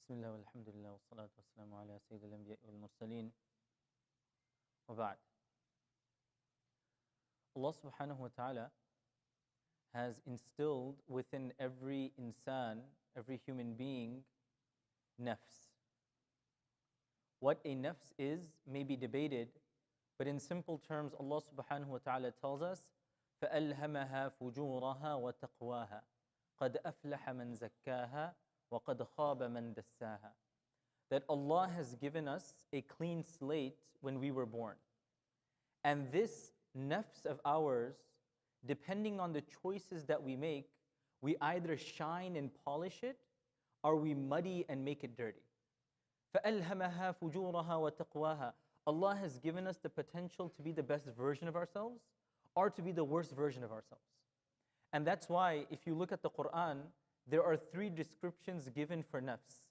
بسم الله والحمد لله والصلاة والسلام على سيد الأنبياء والمرسلين وبعد. Allah subhanahu wa ta'ala has instilled within every insan, every human being, nafs. What a nafs is may be debated, but in simple terms, Allah subhanahu wa ta'ala tells us, فَأَلْهَمَهَا فُجُورَهَا وَتَقْوَاهَا قَدْ أَفْلَحَ مَنْ زَكَّاهَا وَقَدْ خَابَ مَنْ دَسَّاهَا. That Allah has given us a clean slate when we were born. And this nafs of ours, depending on the choices that we make, we either shine and polish it, or we muddy and make it dirty. فَأَلْهَمَهَا فُجُورَهَا وَتَقْوَاهَا. Allah has given us the potential to be the best version of ourselves, or to be the worst version of ourselves. And that's why, if you look at the Quran, there are three descriptions given for nafs.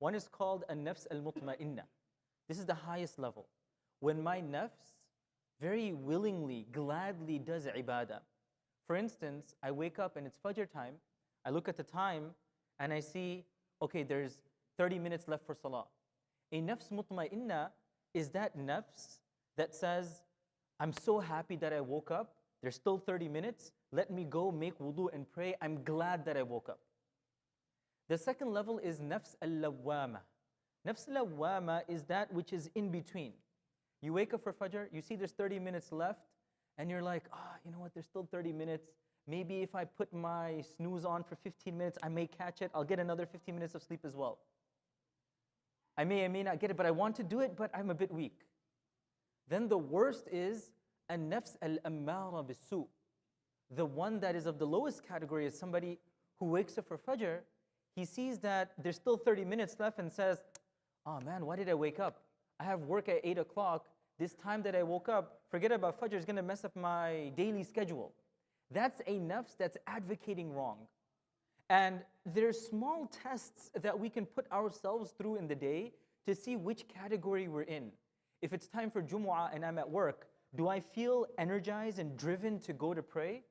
One is called a nafs al-mutma'inna. This is the highest level. When my nafs very willingly, gladly does ibadah. For instance, I wake up and it's Fajr time. I look at the time and I see, okay, there's 30 minutes left for salah. A nafs mutma'inna is that nafs that says, I'm so happy that I woke up. There's still 30 minutes. Let me go make wudu and pray. I'm glad that I woke up. The second level is nafs al-lawwama. Nafs al-lawwama is that which is in between. You wake up for Fajr, you see there's 30 minutes left, and you're like, you know what, there's still 30 minutes. Maybe if I put my snooze on for 15 minutes, I may catch it. I'll get another 15 minutes of sleep as well. I may not get it, but I want to do it, but I'm a bit weak. Then the worst is an-nafs al-ammara bis-su. The one that is of the lowest category is somebody who wakes up for Fajr. He sees that there's still 30 minutes left and says, oh man, why did I wake up? I have work at 8 o'clock. This time that I woke up, forget about Fajr, is going to mess up my daily schedule. That's a nafs that's advocating wrong. And there's small tests that we can put ourselves through in the day to see which category we're in. If it's time for Jumu'ah and I'm at work, do I feel energized and driven to go to pray?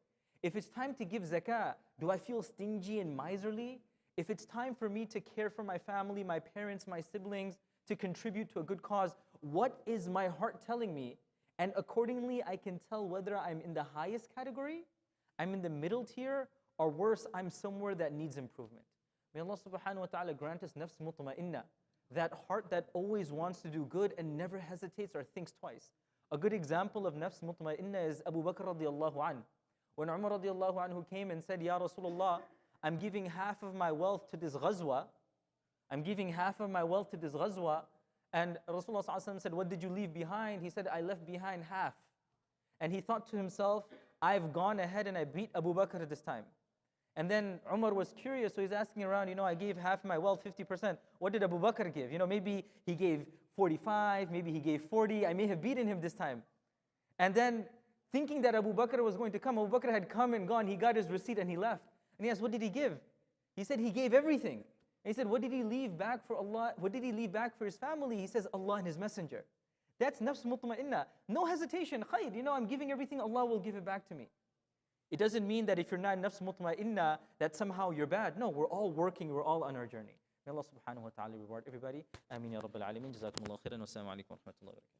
If it's time to give zakah, do I feel stingy and miserly? If it's time for me to care for my family, my parents, my siblings, to contribute to a good cause, what is my heart telling me? And accordingly, I can tell whether I'm in the highest category, I'm in the middle tier, or worse, I'm somewhere that needs improvement. May Allah subhanahu wa ta'ala grant us nafs mutma'inna, that heart that always wants to do good and never hesitates or thinks twice. A good example of nafs mutma'inna is Abu Bakr radiallahu anh. When Umar radiallahu anhu came and said, Ya Rasulullah, I'm giving half of my wealth to this ghazwa. I'm giving half of my wealth to this ghazwa. And Rasulullah ﷺ said, what did you leave behind? He said, I left behind half. And he thought to himself, I've gone ahead and I beat Abu Bakr this time. And then Umar was curious, so he's asking around, I gave half my wealth, 50%. What did Abu Bakr give? Maybe he gave 45, maybe he gave 40. I may have beaten him this time. And then thinking that Abu Bakr was going to come, Abu Bakr had come and gone. He got his receipt and he left. And he asked, what did he give? He said he gave everything. And he said, what did he leave back for Allah? What did he leave back for his family? He says, Allah and His Messenger. That's nafs mutma'inna. No hesitation. Khair, I'm giving everything, Allah will give it back to me. It doesn't mean that if you're not nafs mutma'inna, that somehow you're bad. No, we're all working, we're all on our journey. May Allah subhanahu wa ta'ala reward everybody. Ameen ya Rabbil Alameen. Jazakumullah khairan. Wassalamu alaikum wa rahmatullahi wa barakatuh.